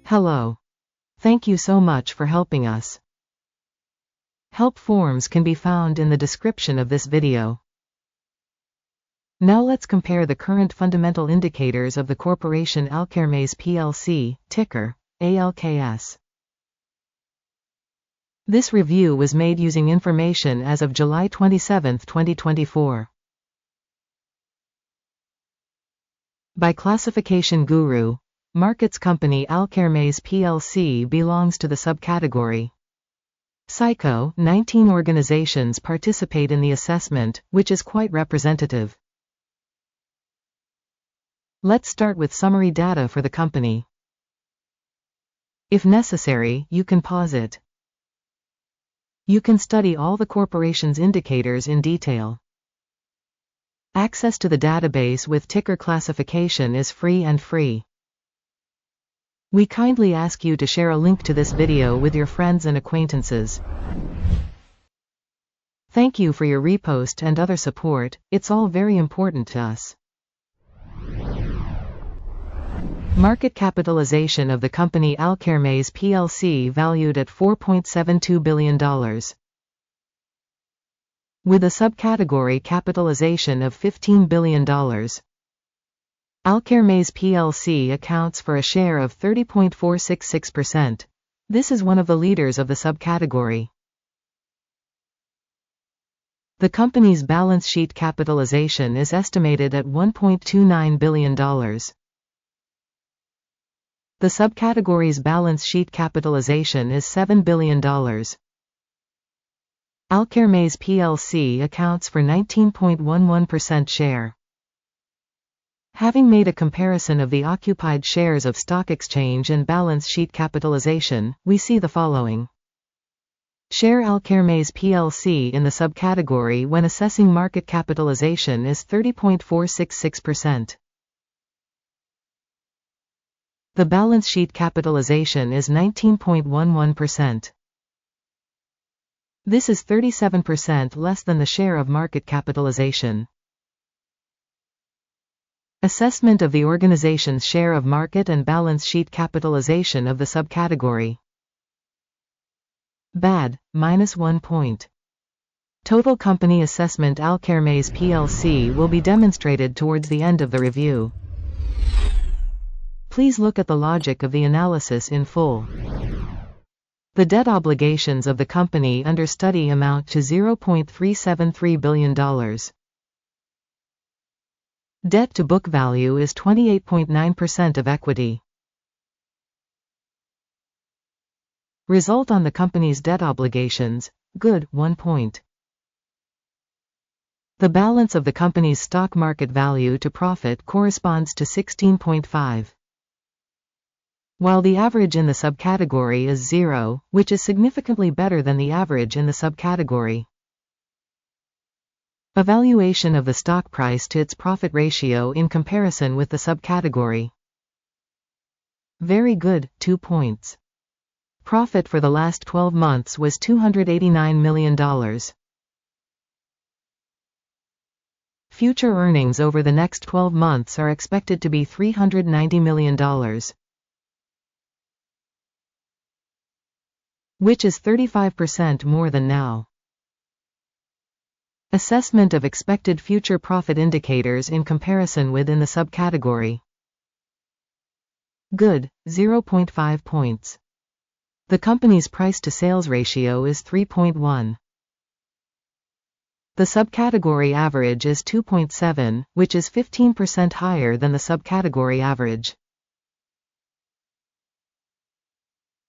Hello. Thank you so much for helping us. Help forms can be found in the description of this video. Now let's compare the current fundamental indicators of the corporation ALKERMES plc, ticker ALKS. This review was made using information as of July 27, 2024. By classification Guru.Markets company ALKERMES plc belongs to the subcategory Psycho. 19 organizations participate in the assessment, which is quite representative. Let's start with summary data for the company. If necessary, you can pause it. You can study all the corporation's indicators in detail. Access to the database with ticker classification is free. We kindly ask you to share a link to this video with your friends and acquaintances. Thank you for your repost and other support, it's all very important to us. Market capitalization of the company ALKERMES plc valued at $4.72 billion. With a subcategory capitalization of $15 billion. ALKERMES plc accounts for a share of 30.466%. This is one of the leaders of the subcategory. The company's balance sheet capitalization is estimated at $1.29 billion. The subcategory's balance sheet capitalization is $7 billion. ALKERMES plc accounts for 19.11% share. Having made a comparison of the occupied shares of stock exchange and balance sheet capitalization, we see the following. Share ALKERMES plc in the subcategory when assessing market capitalization is 30.466%. The balance sheet capitalization is 19.11%. This is 37% less than the share of market capitalization. Assessment of the organization's share of market and balance sheet capitalization of the subcategory. Bad, -1 point. Total company assessment ALKERMES plc will be demonstrated towards the end of the review. Please look at the logic of the analysis in full. The debt obligations of the company under study amount to $0.373 billion. Debt to book value is 28.9% of equity. Result on the company's debt obligations, good, 1 point. The balance of the company's stock market value to profit corresponds to 16.5. While the average in the subcategory is 0, which is significantly better than the average in the subcategory. Evaluation of the stock price to its profit ratio in comparison with the subcategory. Very good, 2 points. Profit for the last 12 months was $289 million. Future earnings over the next 12 months are expected to be $390 million. Which is 35% more than now. Assessment of expected future profit indicators in comparison within the subcategory. Good, 0.5 points. The company's price-to-sales ratio is 3.1. The subcategory average is 2.7, which is 15% higher than the subcategory average.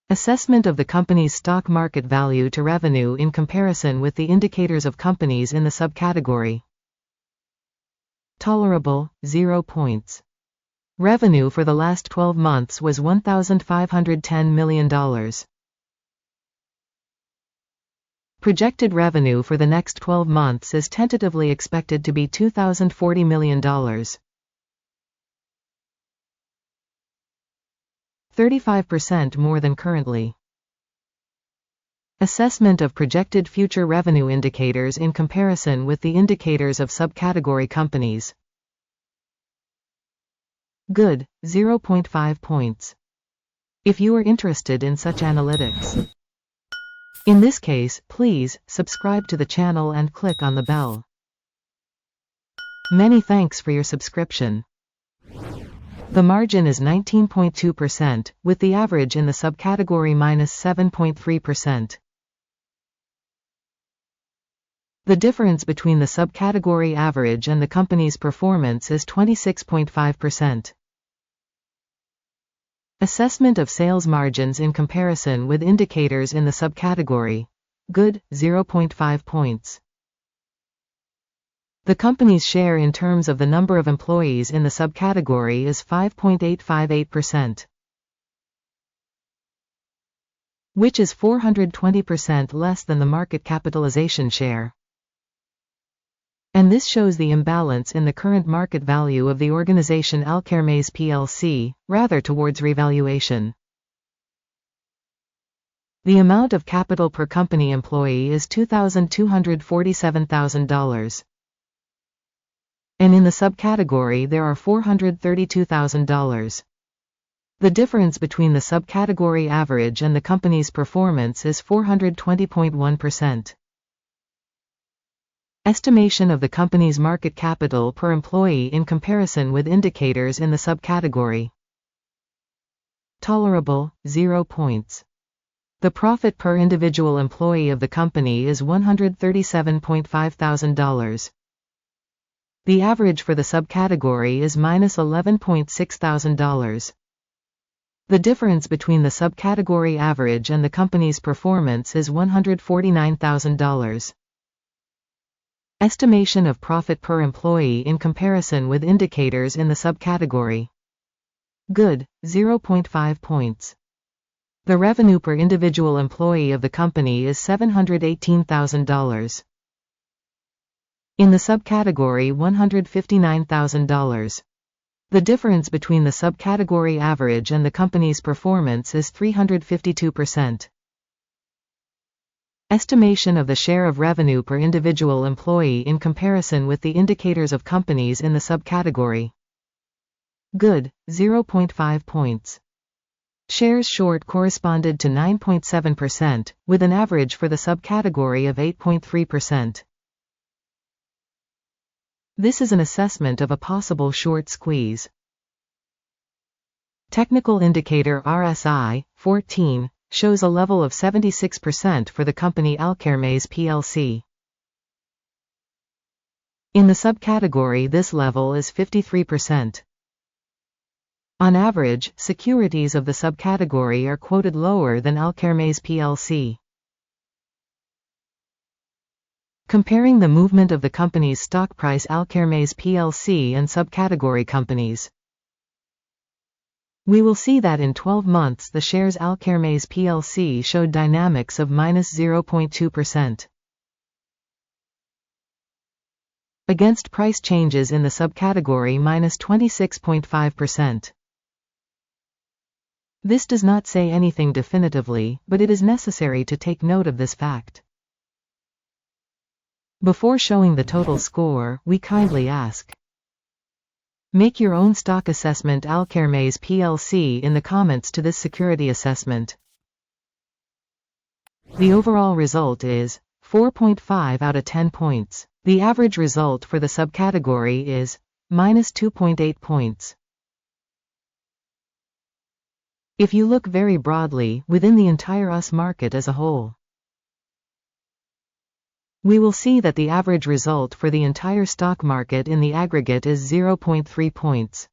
Assessment of the company's stock market value to revenue in comparison with the indicators of companies in the subcategory. Tolerable, 0 points. Revenue for the last 12 months was $1,510 million. Projected revenue for the next 12 months is tentatively expected to be $2,040 million. 35% more than currently. Assessment of projected future revenue indicators in comparison with the indicators of subcategory companies. Good, 0.5 points. if you are interested in such analytics. In this case, please subscribe to the channel and click on the bell. Many thanks for your subscription. The margin is 19.2%, with the average in the subcategory -7.3%. The difference between the subcategory average and the company's performance is 26.5%. Assessment of sales margins in comparison with indicators in the subcategory. Good, 0.5 points. The company's share in terms of the number of employees in the subcategory is 5.858%, which is 420% less than the market capitalization share. And this shows the imbalance in the current market value of the organization ALKERMES PLC, rather towards revaluation. The amount of capital per company employee is $2,247,000. And in the subcategory there are $432,000. The difference between the subcategory average and the company's performance is 420.1%. Estimation of the company's market capital per employee in comparison with indicators in the subcategory. Tolerable, 0 points. The profit per individual employee of the company is $137,500. The average for the subcategory is -$11,600. The difference between the subcategory average and the company's performance is $149,000. Estimation of profit per employee in comparison with indicators in the subcategory. Good, 0.5 points. The revenue per individual employee of the company is $718,000. In the subcategory $159,000. The difference between the subcategory average and the company's performance is 352%. Estimation of the share of revenue per individual employee in comparison with the indicators of companies in the subcategory. Good, 0.5 points. Shares short corresponded to 9.7%, with an average for the subcategory of 8.3%. This is an assessment of a possible short squeeze. Technical indicator RSI, 14, shows a level of 76% for the company ALKERMES PLC. In the subcategory this level is 53%. On average, securities of the subcategory are quoted lower than ALKERMES PLC. Comparing the movement of the company's stock price ALKERMES PLC and subcategory companies. We will see that in 12 months the shares ALKERMES PLC showed dynamics of -0.2%. Against price changes in the subcategory -26.5%. This does not say anything definitively, but it is necessary to take note of this fact. Before showing the total score, we kindly ask. Make your own stock assessment ALKERMES PLC in the comments to this security assessment. The overall result is 4.5 out of 10 points. The average result for the subcategory is -2.8 points. If you look very broadly within the entire US market as a whole, we will see that the average result for the entire stock market in the aggregate is 0.3 points.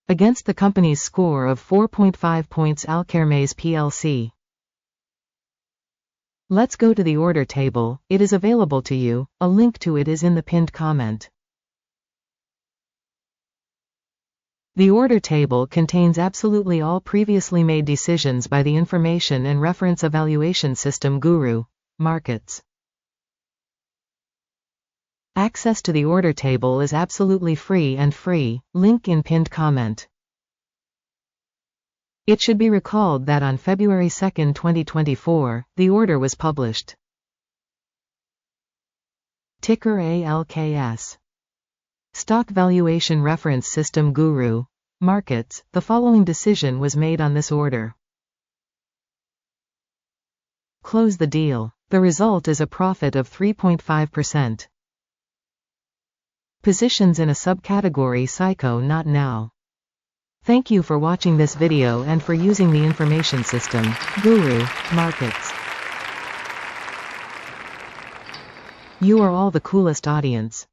Against the company's score of 4.5 points ALKERMES PLC. Let's go to the order table, it is available to you, a link to it is in the pinned comment. The order table contains absolutely all previously made decisions by the information and reference evaluation system GURU.Markets. Access to the order table is absolutely free, link in pinned comment. It should be recalled that on February 2, 2024, the order was published. Ticker ALKS. Stock Valuation Reference System Guru. Markets, the following decision was made on this order. Close the deal. The result is a profit of 3.5%. Positions in a subcategory Psycho not now. Thank you for watching this video and for using the information system, Guru.Markets. You are all the coolest audience.